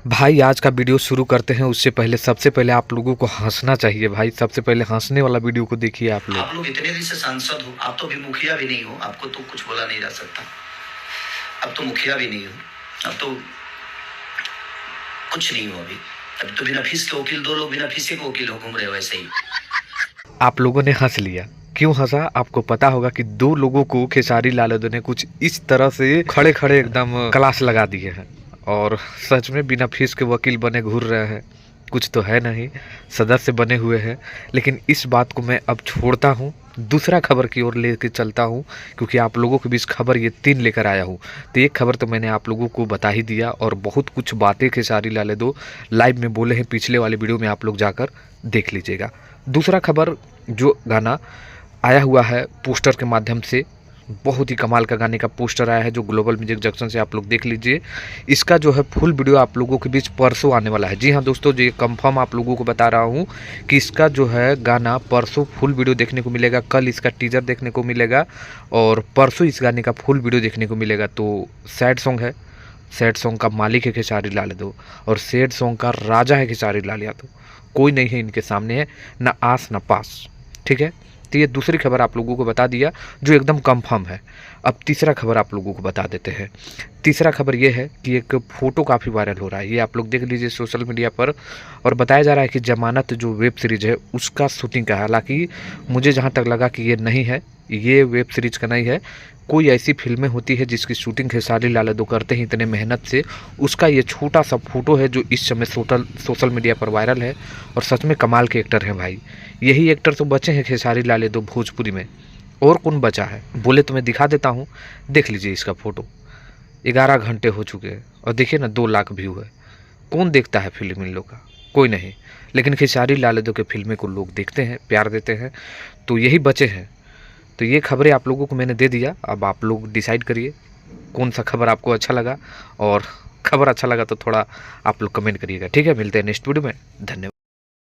भाई आज का वीडियो शुरू करते हैं उससे पहले सबसे पहले आप लोगों को हंसना चाहिए भाई। सबसे पहले हंसने वाला वीडियो को देखिए आप लोग इतने दिन से सांसद हो, आप तो अभी मुखिया भी नहीं हो, आपको तो कुछ बोला नहीं जा सकता। अब तो मुखिया भी नहीं हो, अब तो कुछ नहीं हो। अभी तो बिना फीस के वकील, दो लोग बिना फीस के वकील हो घूम रहे हो वैसे ही। आप लोगों ने हंस लिया, क्यों हंसा? आपको पता होगा कि दो लोगों को खेसारी लाल यादव ने कुछ इस तरह से खड़े खड़े एकदम क्लास लगा दिए हैं और सच में बिना फीस के वकील बने घूर रहे हैं। कुछ तो है नहीं, सदस्य बने हुए हैं। लेकिन इस बात को मैं अब छोड़ता हूँ, दूसरा खबर की ओर लेके चलता हूँ, क्योंकि आप लोगों के बीच खबर ये 3 लेकर आया हूँ। तो एक खबर तो मैंने आप लोगों को बता ही दिया और बहुत कुछ बातें खेसारी लाल यादव लाइव में बोले हैं, पिछले वाले वीडियो में आप लोग जाकर देख लीजिएगा। दूसरा खबर, जो गाना आया हुआ है पोस्टर के माध्यम से, बहुत ही कमाल का गाने का पोस्टर आया है जो ग्लोबल म्यूजिक जंक्शन से आप लोग देख लीजिए। इसका जो है फुल वीडियो आप लोगों के बीच परसों आने वाला है। जी हाँ दोस्तों, ये कंफर्म आप लोगों को बता रहा हूँ कि इसका जो है गाना परसों फुल वीडियो देखने को मिलेगा। कल इसका टीजर देखने को मिलेगा और परसों इस गाने का फुल वीडियो देखने को मिलेगा। तो सैड सॉन्ग है, सैड सॉन्ग का मालिक है खेसारी लाल यादव और सैड सॉन्ग का राजा है खेसारी लाल यादव। कोई नहीं है इनके सामने, है ना आस ना पास। ठीक है, तो ये दूसरी खबर आप लोगों को बता दिया जो एकदम कंफर्म है। अब तीसरा खबर आप लोगों को बता देते हैं। तीसरा खबर ये है कि एक फ़ोटो काफ़ी वायरल हो रहा है, ये आप लोग देख लीजिए सोशल मीडिया पर। और बताया जा रहा है कि जमानत जो वेब सीरीज़ है उसका शूटिंग का है। हालांकि मुझे जहाँ तक लगा कि ये नहीं है, ये वेब सीरीज़ का नहीं है। कोई ऐसी फिल्में होती है जिसकी शूटिंग खेसारी लाल यादव करते हैं इतने मेहनत से, उसका ये छोटा सा फोटो है जो इस समय सोशल मीडिया पर वायरल है। और सच में कमाल के एक्टर हैं भाई, यही एक्टर तो बचे हैं खेसारी लाल यादव भोजपुरी में। और कौन बचा है बोले तो मैं दिखा देता हूँ, देख लीजिए इसका फ़ोटो। 11 घंटे हो चुके हैं और देखिए ना 2 लाख व्यू है। कौन देखता है फिल्म इन लोग का? कोई नहीं। लेकिन खेसारी लाल यादव के फिल्में को लोग देखते हैं, प्यार देते हैं। तो यही बचे हैं। तो ये खबरें आप लोगों को मैंने दे दिया। अब आप लोग डिसाइड करिए कौन सा खबर आपको अच्छा लगा, और खबर अच्छा लगा तो थोड़ा आप लोग कमेंट करिएगा। ठीक है, मिलते हैं नेक्स्ट वीडियो में। धन्यवाद।